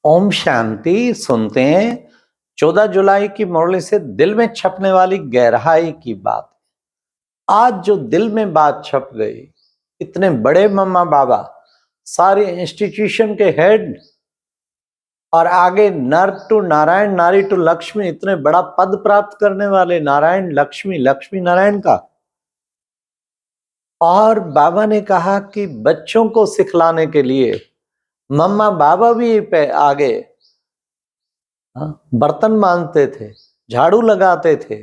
ओम शांति। सुनते हैं 14 जुलाई की मुरली से दिल में छपने वाली गहराई की बात। आज जो दिल में बात छप गई, इतने बड़े मम्मा बाबा, सारे इंस्टीट्यूशन के हेड, और आगे नर टू नारायण, नारी टू लक्ष्मी, इतने बड़ा पद प्राप्त करने वाले नारायण लक्ष्मी, लक्ष्मी नारायण का। और बाबा ने कहा कि बच्चों को सिखलाने के लिए मम्मा बाबा भी पे आगे बर्तन मांजते थे, झाड़ू लगाते थे,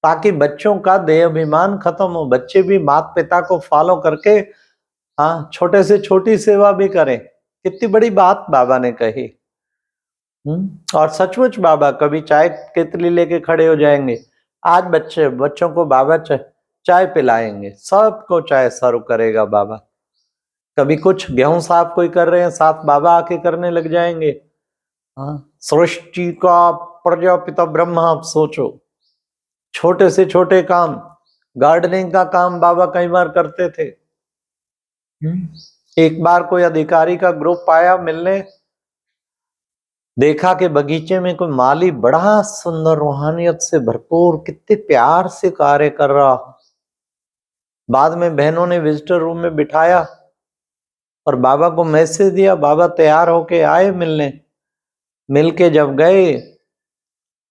ताकि बच्चों का देह अभिमान खत्म हो, बच्चे भी माता पिता को फॉलो करके छोटे से छोटी सेवा भी करें। कितनी बड़ी बात बाबा ने कही। और सचमुच बाबा कभी चाय केतली लेके खड़े हो जाएंगे, आज बच्चों को बाबा चाय पिलाएंगे, सबको चाय सर्व करेगा बाबा। कभी कुछ गेहूं साफ कोई कर रहे हैं, साथ बाबा आके करने लग जाएंगे। सृष्टि का प्रजापिता ब्रह्मा, आप सोचो, छोटे से छोटे काम, गार्डनिंग का काम बाबा कई बार करते थे। एक बार कोई अधिकारी का ग्रुप आया मिलने, देखा कि बगीचे में कोई माली बड़ा सुंदर रूहानियत से भरपूर कितने प्यार से कार्य कर रहा। बाद में बहनों ने विजिटर रूम में बिठाया और बाबा को मैसेज दिया। बाबा तैयार होके आए मिलने, मिलके जब गए,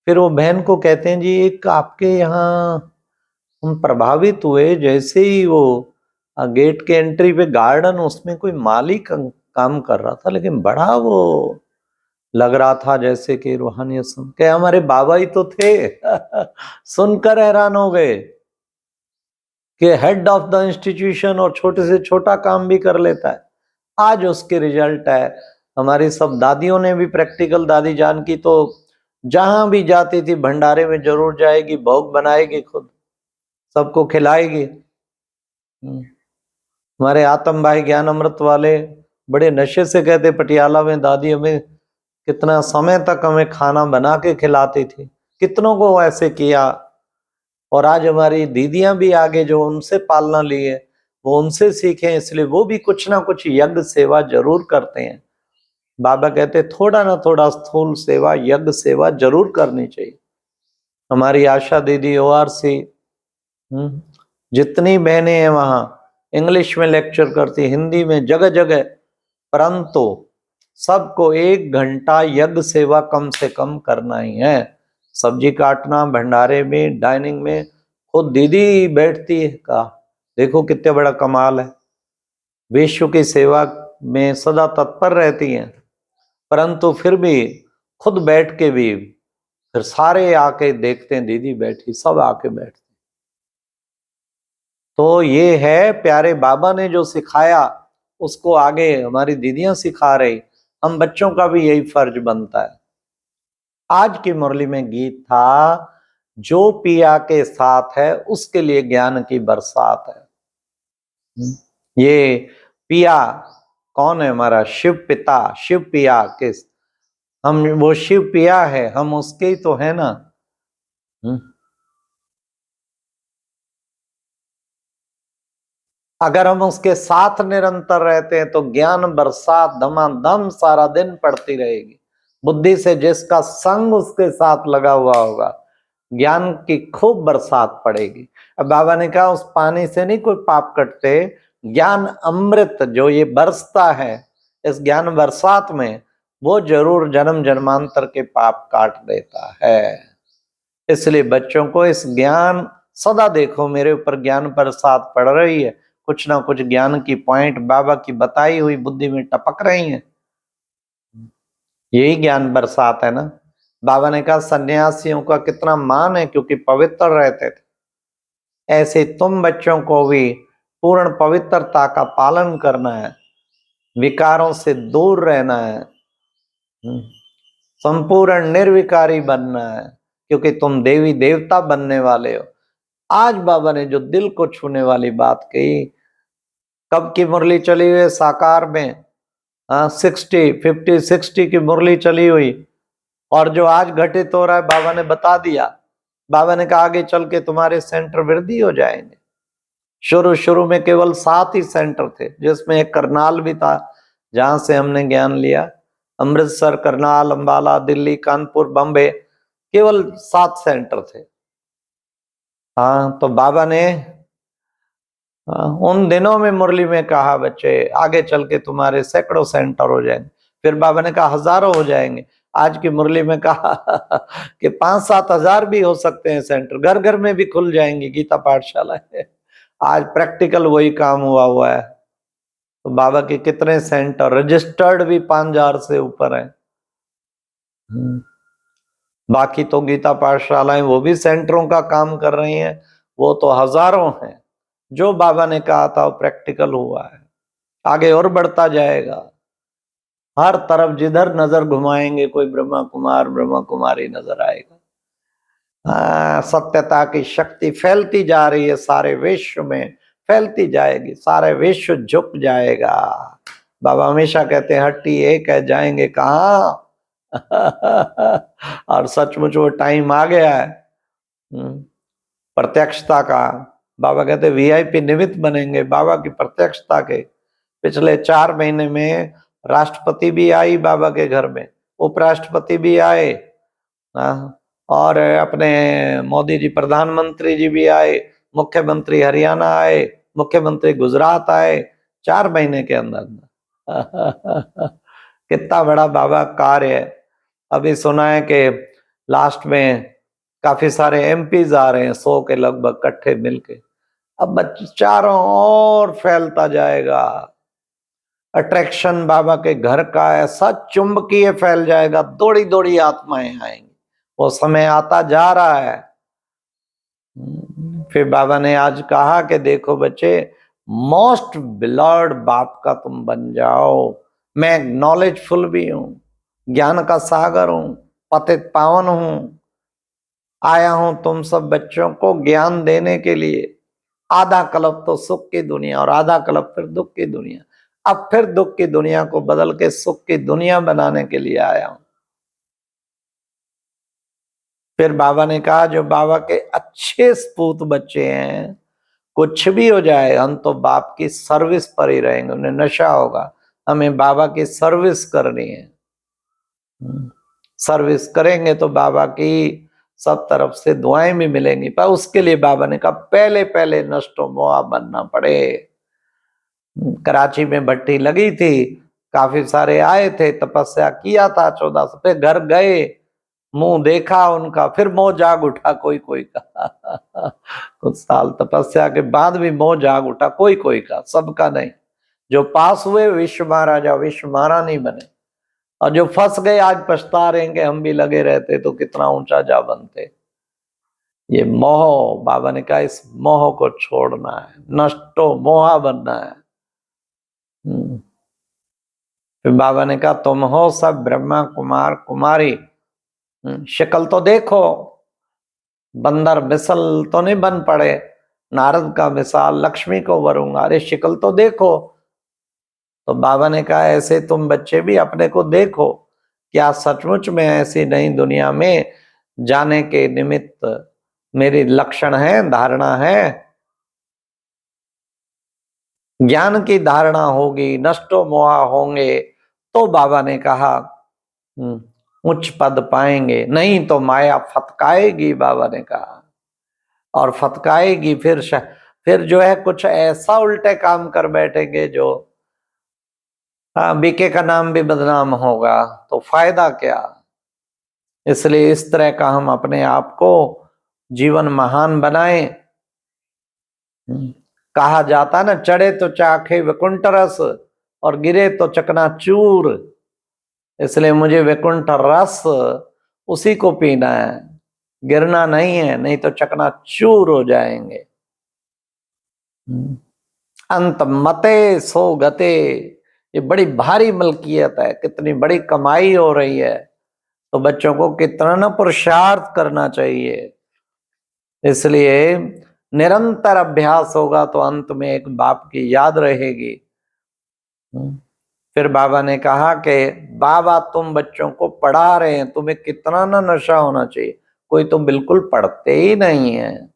फिर वो बहन को कहते हैं, जी एक आपके यहाँ हम प्रभावित हुए, जैसे ही वो गेट के एंट्री पे गार्डन, उसमें कोई माली काम कर रहा था, लेकिन बड़ा वो लग रहा था जैसे कि रूहानियत। सुन के हमारे बाबा ही तो थे। सुनकर हैरान हो गए कि हेड ऑफ द इंस्टीट्यूशन और छोटे से छोटा काम भी कर लेता है। आज उसके रिजल्ट है। हमारी सब दादियों ने भी प्रैक्टिकल, दादी जान की तो जहां भी जाती थी भंडारे में जरूर जाएगी, भोग बनाएगी, खुद सबको खिलाएगी। हमारे आतम भाई ज्ञान अमृत वाले बड़े नशे से कहते, पटियाला में दादी हमें कितना समय तक हमें खाना बना के खिलाती थी, कितनों को ऐसे किया। और आज हमारी दीदियां भी आगे जो उनसे पालना ली है, वो उनसे सीखे, इसलिए वो भी कुछ ना कुछ यज्ञ सेवा जरूर करते हैं। बाबा कहते थोड़ा ना थोड़ा स्थूल सेवा, यज्ञ सेवा जरूर करनी चाहिए। हमारी आशा दीदी ORC, जितनी बहनें हैं वहां इंग्लिश में लेक्चर करती, हिंदी में, जगह जगह, परंतु सबको 1 घंटा यज्ञ सेवा कम से कम करना ही है। सब्जी काटना, भंडारे में, डाइनिंग में खुद दीदी बैठती है का, देखो कितने बड़ा कमाल है। विश्व की सेवा में सदा तत्पर रहती हैं, परंतु फिर भी खुद बैठ के भी फिर सारे आके देखते हैं, दीदी बैठी, सब आके बैठते। तो ये है प्यारे बाबा ने जो सिखाया, उसको आगे हमारी दीदियां सिखा रही, हम बच्चों का भी यही फर्ज बनता है। आज की मुरली में गीत था, जो पिया के साथ है उसके लिए ज्ञान की बरसात है। ये पिया कौन है? हमारा शिव पिता, शिव पिया के, हम वो शिव पिया है, हम उसके ही तो है ना। अगर हम उसके साथ निरंतर रहते हैं तो ज्ञान बरसात धमाधम सारा दिन पड़ती रहेगी। बुद्धि से जिसका संग उसके साथ लगा हुआ होगा, ज्ञान की खूब बरसात पड़ेगी। अब बाबा ने कहा उस पानी से नहीं कोई पाप कटते, ज्ञान अमृत जो ये बरसता है, इस ज्ञान बरसात में वो जरूर जन्म जन्मांतर के पाप काट देता है। इसलिए बच्चों को इस ज्ञान, सदा देखो मेरे ऊपर ज्ञान बरसात पड़ रही है, कुछ ना कुछ ज्ञान की पॉइंट बाबा की बताई हुई बुद्धि में टपक रही है, यही ज्ञान बरसात है ना। बाबा ने कहा सन्यासियों का कितना मान है, क्योंकि पवित्र रहते थे। ऐसे तुम बच्चों को भी पूर्ण पवित्रता का पालन करना है, विकारों से दूर रहना है, संपूर्ण निर्विकारी बनना है, क्योंकि तुम देवी देवता बनने वाले हो। आज बाबा ने जो दिल को छूने वाली बात कही, कब की मुरली चली हुई है साकार में, 60 की मुरली चली हुई, और जो आज घटित हो रहा है बाबा ने बता दिया। बाबा ने कहा आगे चल के तुम्हारे सेंटर वृद्धि हो जाएंगे। शुरू में केवल 7 ही सेंटर थे, जिसमें एक करनाल भी था जहां से हमने ज्ञान लिया। अमृतसर, करनाल, अंबाला, दिल्ली, कानपुर, बॉम्बे, केवल 7 सेंटर थे। हाँ, तो बाबा ने उन दिनों में मुरली में कहा, बच्चे आगे चल के तुम्हारे सैकड़ों सेंटर हो जाएंगे। फिर बाबा ने कहा हजारों हो जाएंगे। आज की मुरली में कहा कि 5-7 हजार भी हो सकते हैं सेंटर, घर घर में भी खुल जाएंगी गीता पाठशाला है। आज प्रैक्टिकल वही काम हुआ है। तो बाबा के कितने सेंटर रजिस्टर्ड भी 5,000 से ऊपर है। बाकी तो गीता पाठशालाएं वो भी सेंटरों का काम कर रही हैं, वो तो हजारों हैं। जो बाबा ने कहा था वो प्रैक्टिकल हुआ है, आगे और बढ़ता जाएगा। हर तरफ जिधर नजर घुमाएंगे कोई ब्रह्मा कुमार ब्रह्मा कुमारी नजर आएगा। सत्यता की शक्ति फैलती जा रही है, सारे विश्व में फैलती जाएगी, सारे विश्व झुक जाएगा। बाबा हमेशा कहते हैं हट्टी एक है, जाएंगे कहाँ। और सचमुच वो टाइम आ गया है प्रत्यक्षता का। बाबा कहते वीआईपी निमित्त बनेंगे बाबा की प्रत्यक्षता के। पिछले 4 महीने में राष्ट्रपति भी आई बाबा के घर में, उपराष्ट्रपति भी आए, और अपने मोदी जी प्रधानमंत्री जी भी आए, मुख्यमंत्री हरियाणा आए, मुख्यमंत्री गुजरात आए, 4 महीने के अंदर। कितना बड़ा बाबा कार्य है। अभी सुना है कि लास्ट में काफी सारे एमपीज आ रहे हैं, 100 के लगभग इकट्ठे मिलके। अब चारों ओर फैलता जाएगा। अट्रैक्शन बाबा के घर का ऐसा चुंबकीय फैल जाएगा, दौड़ी दौड़ी आत्माएं आएंगी। वो समय आता जा रहा है। फिर बाबा ने आज कहा कि देखो बच्चे, मोस्ट बिलव्ड बाप का तुम बन जाओ। मैं नॉलेजफुल भी हूं, ज्ञान का सागर हूं, पतित पावन हूं। आया हूं तुम सब बच्चों को ज्ञान देने के लिए। आधा कल्प तो सुख की दुनिया और आधा कल्प फिर दुख की दुनिया। अब फिर दुख की दुनिया को बदल के सुख की दुनिया बनाने के लिए आया हूं। फिर बाबा ने कहा जो बाबा के अच्छे सपूत बच्चे हैं, कुछ भी हो जाए हम तो बाप की सर्विस पर ही रहेंगे। उन्हें नशा होगा, हमें बाबा की सर्विस करनी है। सर्विस करेंगे तो बाबा की सब तरफ से दुआएं भी मिलेंगी। पर उसके लिए बाबा ने कहा पहले पहले नष्टो मोआ बनना पड़े। कराची में भट्टी लगी थी, काफी सारे आए थे, तपस्या किया था 14 से, फिर घर गए, मुंह देखा उनका, फिर मोह जाग उठा कोई कोई का। कुछ साल तपस्या के बाद भी मोह जाग उठा कोई कोई का, सबका नहीं। जो पास हुए विश्व महाराजा विश्व महारानी बने, और जो फंस गए आज पछता रहे हैं कि हम भी लगे रहते तो कितना ऊंचा जा बनते। ये मोह, बाबा ने कहा इस मोह को छोड़ना है, नष्टो मोहा बनना है। फिर बाबा ने कहा तुम हो सब ब्रह्मा कुमार कुमारी, शक्ल तो देखो, बंदर बिसल तो नहीं बन पड़े। नारद का मिसाल लक्ष्मी को वरूंगा, अरे शक्ल तो देखो। तो बाबा ने कहा ऐसे तुम बच्चे भी अपने को देखो, क्या सचमुच में ऐसी नई दुनिया में जाने के निमित्त मेरी लक्षण है, धारणा है। ज्ञान की धारणा होगी, नष्टो मोहा होंगे, तो बाबा ने कहा उच्च पद पाएंगे, नहीं तो माया फतकाएगी। बाबा ने कहा और फतकाएगी, फिर जो है कुछ ऐसा उल्टे काम कर बैठेंगे जो बीके का नाम भी बदनाम होगा, तो फायदा क्या। इसलिए इस तरह का हम अपने आप को जीवन महान बनाएं। कहा जाता ना, चढ़े तो चाखे वैकुंठ रस और गिरे तो चकनाचूर। इसलिए मुझे वैकुंठ रस उसी को पीना है, गिरना नहीं है, नहीं तो चकनाचूर हो जाएंगे। अंत मते सो गते, ये बड़ी भारी मलकियत है, कितनी बड़ी कमाई हो रही है। तो बच्चों को कितना ना पुरुषार्थ करना चाहिए। इसलिए निरंतर अभ्यास होगा तो अंत में एक बाप की याद रहेगी। फिर बाबा ने कहा कि बाबा तुम बच्चों को पढ़ा रहे हैं, तुम्हें कितना ना नशा होना चाहिए, कोई तो बिल्कुल पढ़ते ही नहीं है।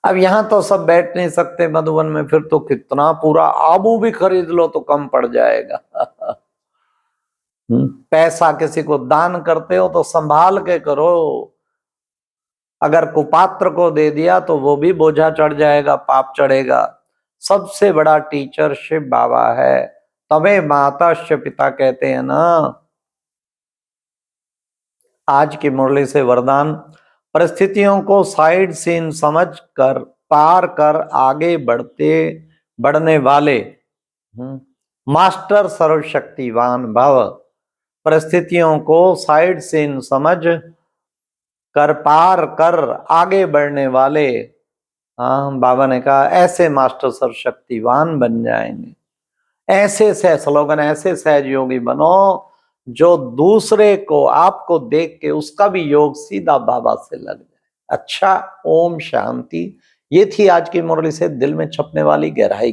अब यहाँ तो सब बैठ नहीं सकते मधुबन में, फिर तो कितना पूरा आबू भी खरीद लो तो कम पड़ जाएगा। पैसा किसी को दान करते हो तो संभाल के करो, अगर कुपात्र को दे दिया तो वो भी बोझा चढ़ जाएगा, पाप चढ़ेगा। सबसे बड़ा टीचर शिव बाबा है, तबे माता शिव पिता कहते हैं ना। आज की मुरली से वरदान, परिस्थितियों को साइड सीन समझ कर पार कर आगे बढ़ने वाले मास्टर सर्वशक्तिवान भव। परिस्थितियों को साइड सीन समझ कर पार कर आगे बढ़ने वाले, हाँ बाबा ने कहा ऐसे मास्टर सर्वशक्तिवान बन जाएंगे। ऐसे स्लोगन, ऐसे सहज योगी बनो जो दूसरे को, आपको देख के उसका भी योग सीधा बाबा से लग जाए। अच्छा, ओम शांति। ये थी आज की मुरली से दिल में छपने वाली गहराई।